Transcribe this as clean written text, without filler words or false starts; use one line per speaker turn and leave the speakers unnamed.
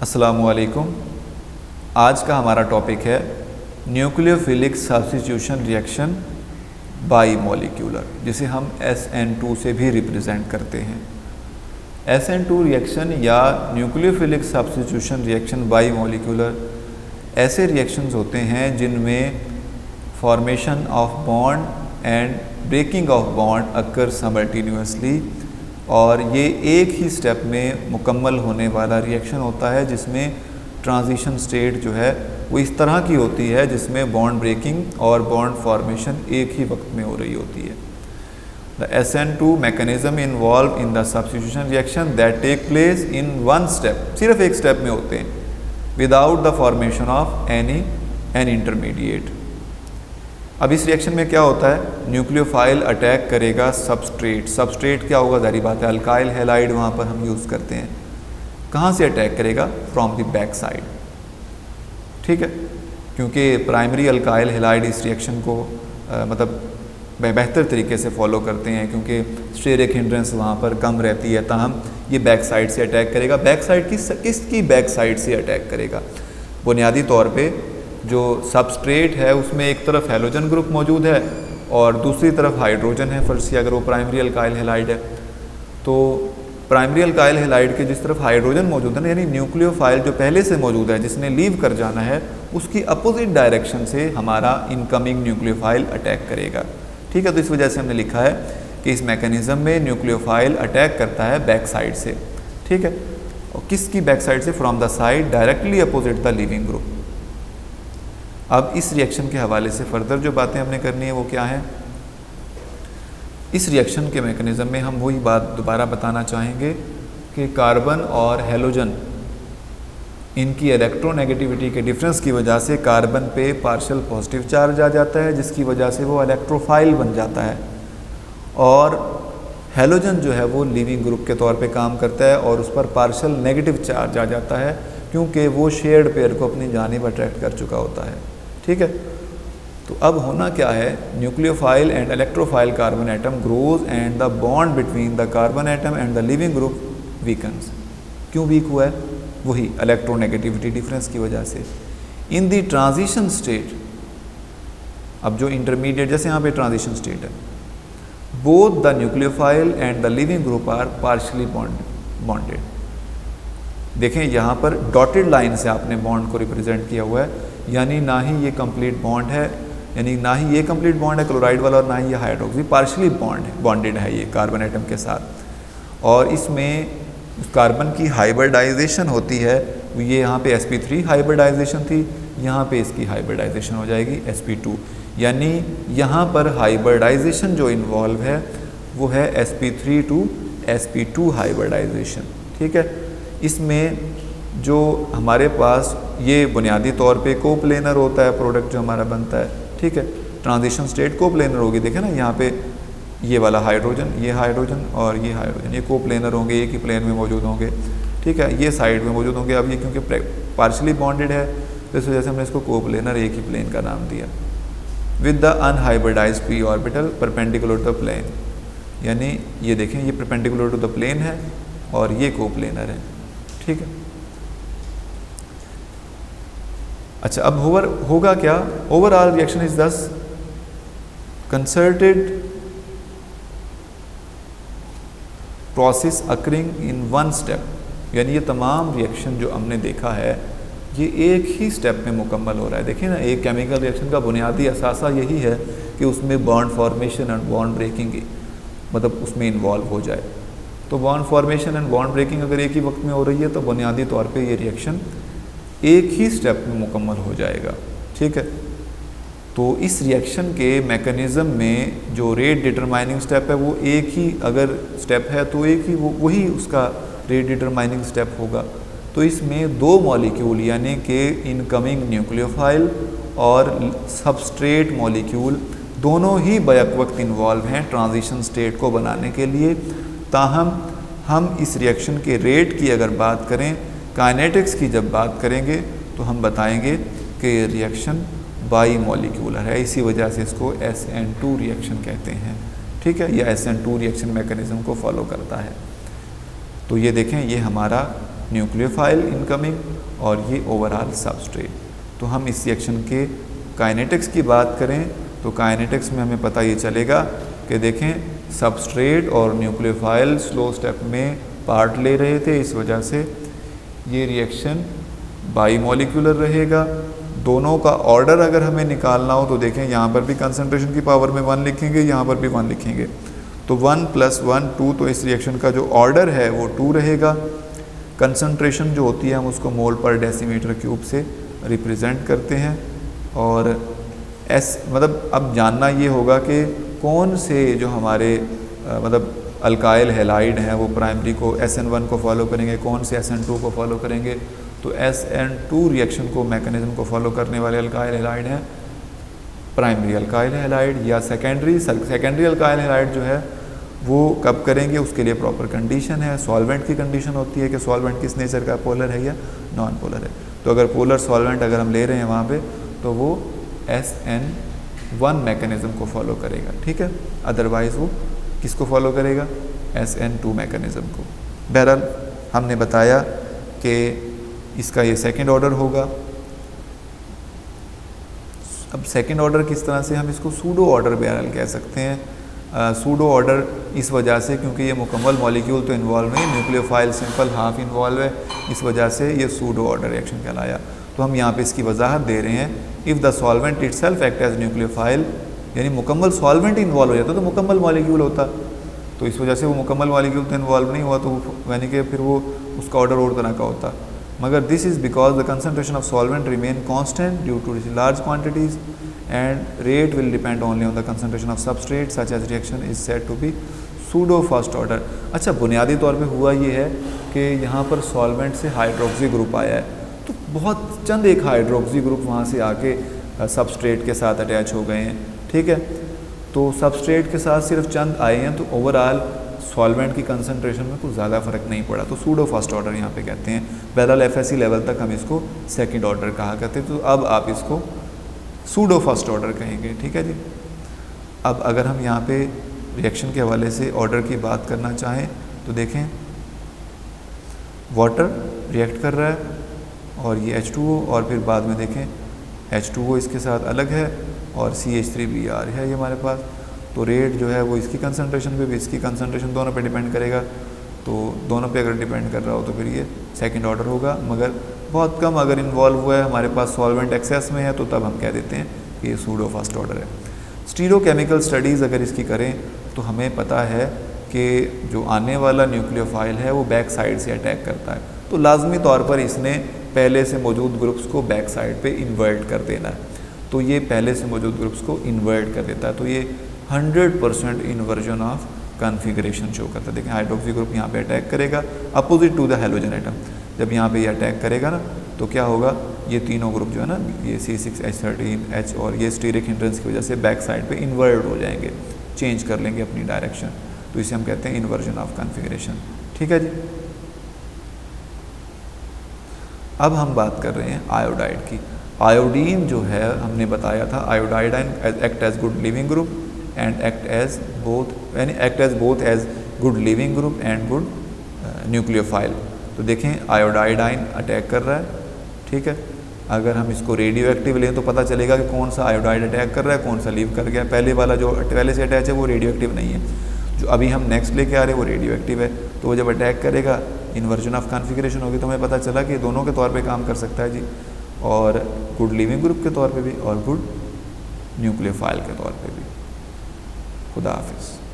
अस्सलामुअलैकुम। आज का हमारा टॉपिक है nucleophilic substitution reaction by molecular, जिसे हम SN2 से भी रिप्रेजेंट करते हैं। SN2 रिएक्शन या nucleophilic substitution reaction bimolecular ऐसे रिएक्शंस होते हैं जिनमें formation of bond and breaking of bond occur simultaneously, और ये एक ही स्टेप में मुकम्मल होने वाला रिएक्शन होता है, जिसमें ट्रांजिशन स्टेट जो है वो इस तरह की होती है जिसमें बॉन्ड ब्रेकिंग और बॉन्ड फॉर्मेशन एक ही वक्त में हो रही होती है। The SN2 mechanism involve in the substitution reaction that take place in one step, सिर्फ एक स्टेप में होते हैं, without the formation of an intermediate. अब इस रिएक्शन में क्या होता है, न्यूक्लियोफाइल अटैक करेगा सबस्ट्रेट। सबस्ट्रेट क्या होगा, जारी बात है अल्काइल हैलाइड वहाँ पर हम यूज़ करते हैं। कहाँ से अटैक करेगा, फ्रॉम द बैक साइड, ठीक है, क्योंकि प्राइमरी अल्काइल हैलाइड इस रिएक्शन को मतलब बेहतर तरीके से फॉलो करते हैं, क्योंकि स्टेरिक हिंड्रेंस वहाँ पर कम रहती है, ताहम ये बैक साइड से अटैक करेगा। बैक साइड किसकी बैक साइड से अटैक करेगा, बुनियादी तौर पे जो सबस्ट्रेट है उसमें एक तरफ हैलोजन ग्रुप मौजूद है और दूसरी तरफ हाइड्रोजन है। फर्स्ट अगर वो प्राइमरी अल्काइल हैलाइड है तो प्राइमरी अल्काइल हैलाइड के जिस तरफ हाइड्रोजन मौजूद है ना, यानी न्यूक्लियोफाइल जो पहले से मौजूद है जिसने लीव कर जाना है, उसकी अपोजिट डायरेक्शन से हमारा इनकमिंग न्यूक्लियोफाइल अटैक करेगा, ठीक है। तो इस वजह से हमने लिखा है कि इस मैकेनिज्म में न्यूक्लियोफाइल अटैक करता है बैक साइड से, ठीक है। और किसकी बैक साइड से, from the side directly opposite the leaving group. अब इस रिएक्शन के हवाले से फर्दर जो बातें हमने करनी है वो क्या है, इस रिएक्शन के मैकेनिज़्म में हम वही बात दोबारा बताना चाहेंगे कि कार्बन और हैलोजन, इनकी इलेक्ट्रोनेगेटिविटी के डिफरेंस की वजह से कार्बन पे पार्शियल पॉजिटिव चार्ज आ जाता है, जिसकी वजह से वो इलेक्ट्रोफाइल बन जाता है, और हैलोजन जो है वो लिविंग ग्रुप के तौर पे काम करता है और उस पर पार्शियल नेगेटिव चार्ज आ जाता है, क्योंकि वो शेयर्ड पेयर को अपनी जानिब अट्रैक्ट कर चुका होता है, ठीक है। तो अब होना क्या है, nucleophile and electrophile carbon atom grows and the bond between the carbon atom and the leaving group weakens. क्यों वीक हुआ है, वही इलेक्ट्रोनेगेटिविटी डिफरेंस की वजह से। इन द ट्रांजिशन स्टेट, अब जो इंटरमीडिएट, जैसे यहाँ पे ट्रांजिशन स्टेट है, both the nucleophile and the leaving group are partially bonded. देखें यहाँ पर डॉटेड लाइन से आपने बॉन्ड को रिप्रेजेंट किया हुआ है, यानी ना ही ये कंप्लीट बॉन्ड है, यानी ना ही ये कंप्लीट बॉन्ड है क्लोराइड वाला, और ना ही ये हाइड्रोक्सी, पार्शियली बॉन्डेड है ये कार्बन एटम के साथ। और इसमें कार्बन की हाइब्रिडाइजेशन होती है, ये यहाँ पे sp3 हाइब्रिडाइजेशन थी, यहाँ पे इसकी हाइब्रिडाइजेशन हो जाएगी sp2, यानी यहाँ पर हाइब्रिडाइजेशन जो इन्वॉल्व है वो है sp3 to sp2 हाइब्रिडाइजेशन, ठीक है। इसमें जो हमारे पास ये बुनियादी तौर पे कोप्लेनर होता है प्रोडक्ट जो हमारा बनता है, ठीक है। ट्रांजिशन स्टेट कोप्लेनर होगी, देखें ना यहाँ पे ये वाला हाइड्रोजन, ये हाइड्रोजन और ये हाइड्रोजन, ये कोप्लेनर होंगे, एक ही प्लेन में मौजूद होंगे, ठीक है, ये साइड में मौजूद होंगे। अब ये क्योंकि पार्शली बॉन्डेड है तो इस वजह से हमने इसको कोप्लेनर, एक ही प्लेन का नाम दिया। With the unhybridized p orbital perpendicular to the plane, यानी ये देखें ये परपेंडिकुलर टू द प्लेन है और ये कोप्लेनर है, ठीक है। अच्छा, अब होगा क्या, ओवरऑल रिएक्शन इज दस concerted process occurring in one step, यानी ये तमाम रिएक्शन जो हमने देखा है ये एक ही स्टेप में मुकम्मल हो रहा है। देखिए ना, एक केमिकल रिएक्शन का बुनियादी असासा यही है कि उसमें bond formation and bond breaking मतलब उसमें इन्वॉल्व हो जाए। तो bond formation and bond breaking अगर एक ही वक्त में हो रही है तो बुनियादी तौर पे ये रिएक्शन एक ही स्टेप में मुकम्मल हो जाएगा, ठीक है। तो इस रिएक्शन के मैकेनिज़्म में जो रेट डिटरमाइनिंग स्टेप है वो एक ही अगर स्टेप है तो एक ही वही उसका रेट डिटरमाइनिंग स्टेप होगा। तो इसमें दो मॉलिक्यूल यानी कि इनकमिंग न्यूक्लियोफाइल और सबस्ट्रेट मॉलिक्यूल दोनों ही बैक वक्त इन्वॉल्व हैं ट्रांजिशन स्टेट को बनाने के लिए। ताहम हम इस रिएक्शन के रेट की अगर बात करें, काइनेटिक्स की जब बात करेंगे तो हम बताएंगे कि ये रिएक्शन बाई मॉलिक्यूलर है, इसी वजह से इसको SN2 रिएक्शन कहते हैं, ठीक है। यह SN2 रिएक्शन मैकेनिज़्म को फॉलो करता है। तो ये देखें, ये हमारा न्यूक्लियोफाइल इनकमिंग और ये ओवरऑल सबस्ट्रेट। तो हम इस रिएक्शन के काइनेटिक्स की बात करें तो काइनेटिक्स में हमें पता ये चलेगा कि देखें सबस्ट्रेट और न्यूक्लियोफाइल स्लो स्टेप में पार्ट ले रहे थे, इस वजह से ये रिएक्शन बाईमोलिक्यूलर रहेगा। दोनों का ऑर्डर अगर हमें निकालना हो तो देखें यहाँ पर भी कंसंट्रेशन की पावर में 1 लिखेंगे, यहाँ पर भी 1 लिखेंगे, तो 1 + 1 2, तो इस रिएक्शन का जो ऑर्डर है वो 2 रहेगा। कंसंट्रेशन जो होती है हम उसको मोल पर डेसीमीटर क्यूब से रिप्रेजेंट करते हैं। और मतलब अब जानना ये होगा कि कौन से जो हमारे मतलब अल्काइल हैलाइड हैं वो प्राइमरी को SN1 को फॉलो करेंगे, कौन से SN2 को फॉलो करेंगे। तो SN2 रिएक्शन को मैकेनिज्म को फॉलो करने वाले अल्काइल हैलाइड हैं प्राइमरी अल्काइल हैलाइड, या सेकेंडरी अल्काइल हैलाइड जो है वो कब करेंगे, उसके लिए प्रॉपर कंडीशन है। सॉल्वेंट की कंडीशन होती है कि सॉल्वेंट किस नेचर का, पोलर है या नॉन पोलर है। तो अगर पोलर सॉल्वेंट अगर हम ले रहे हैं वहाँ पे तो वो SN1 मैकेनिज्म को फॉलो करेगा, ठीक है। अदरवाइज़ वो किसको फॉलो करेगा, SN2 मैकेनिज्म को। बहरहाल हमने बताया कि इसका ये सेकंड ऑर्डर होगा। अब सेकंड ऑर्डर किस तरह से, हम इसको सूडो ऑर्डर बहरहाल कह सकते हैं। सूडो ऑर्डर इस वजह से क्योंकि ये मुकम्मल मॉलिक्यूल तो इन्वॉल्व नहीं, न्यूक्लियोफाइल सिंपल हाफ इन्वॉल्व है, इस वजह से ये सूडो ऑर्डर रिएक्शन कहलाया। तो हम यहाँ पे इसकी वजाहत दे रहे हैं, if the solvent itself act as nucleophile, यानी मुकम्मल सॉल्वेंट इन्वॉल्व हो जाता तो मुकम्मल मॉलिक्यूल होता, तो इस वजह से वो मुकम्मल मॉलिक्यूल तो इन्वॉल्व नहीं हुआ, तो यानी कि फिर वो उसका ऑर्डर और तरह का होता। मगर this is because the concentration of solvent remain constant due to large quantities and rate will depend only on the concentration of substrate, such as reaction is said to be pseudo first order। अच्छा, बुनियादी तौर पे हुआ ये है कि यहाँ पर सॉल्वेंट से हाइड्रोक्सी ग्रुप आया है, तो बहुत चंद एक हाइड्रोक्सी ग्रुप वहाँ से आके सबस्ट्रेट के साथ अटैच हो गए हैं, ठीक है। तो सबस्ट्रेट के साथ सिर्फ चंद आए हैं, तो ओवरऑल सॉल्वेंट की कंसंट्रेशन में कुछ ज़्यादा फ़र्क नहीं पड़ा, तो सूडो फर्स्ट ऑर्डर यहाँ पे कहते हैं। बहरहाल FSC लेवल तक हम इसको सेकंड ऑर्डर कहा करते, तो अब आप इसको सूडो फर्स्ट ऑर्डर कहेंगे, ठीक है जी। अब अगर हम यहाँ पे रिएक्शन के हवाले से ऑर्डर की बात करना चाहें तो देखें वाटर रिएक्ट कर रहा है और ये H2O, और फिर बाद में देखें H2O इसके साथ अलग है और CH3Br है ये हमारे पास। तो रेट जो है वो इसकी कंसंट्रेशन पे भी इसकी कंसंट्रेशन दोनों पे डिपेंड करेगा, तो दोनों पे अगर डिपेंड कर रहा हो तो फिर ये सेकंड ऑर्डर होगा। मगर बहुत कम अगर इन्वॉल्व हुआ है, हमारे पास सॉल्वेंट एक्सेस में है, तो तब हम कह देते हैं कि ये सूडो फर्स्ट ऑर्डर है। स्टीरियोकेमिकल स्टडीज़ अगर इसकी करें तो हमें पता है कि जो आने वाला न्यूक्लियोफाइल है वो बैक साइड से अटैक करता है, तो लाजमी तौर पर इसने पहले से मौजूद ग्रुप्स को बैक साइड पे इन्वर्ट कर देना है, तो ये पहले से मौजूद ग्रुप्स को इन्वर्ट कर देता है, तो ये 100% इन्वर्जन ऑफ कॉन्फ़िगरेशन शो करता है। देखें हाइड्रोक्सी ग्रुप यहाँ पे अटैक करेगा opposite to the halogen atom, जब यहाँ पे ये अटैक करेगा ना तो क्या होगा, ये तीनों ग्रुप जो है ना, ये C6H13H और ये स्टीरिक हिंड्रेंस की वजह से बैक साइड पे इन्वर्ट हो जाएंगे, चेंज कर लेंगे अपनी डायरेक्शन, तो इसे हम कहते हैं इन्वर्जन ऑफ कॉन्फ़िगरेशन, ठीक है जी। अब हम बात कर रहे हैं आयोडाइड की। आयोडीन जो है हमने बताया था, iodide act as good leaving group and act as both as good leaving group and good nucleophile. तो देखें आयोडाइडाइन अटैक कर रहा है, ठीक है। अगर हम इसको रेडियो एक्टिव लें तो पता चलेगा कि कौन सा आयोडाइड अटैक कर रहा है, कौन सा लीव कर गया। पहले वाला जो पहले से अटैच है वो रेडियो एक्टिव नहीं है, जो अभी हम नेक्स्ट लेके आ रहे हैं वो रेडियो एक्टिव है। तो वो जब अटैक करेगा इन्वर्जन ऑफ कॉन्फ़िगरेशन होगी, तो हमें पता चला कि दोनों के तौर पे काम कर सकता है जी, और गुड लिविंग ग्रुप के तौर पे भी और गुड न्यूक्लियोफाइल के तौर पे भी। खुदा हाफिज़।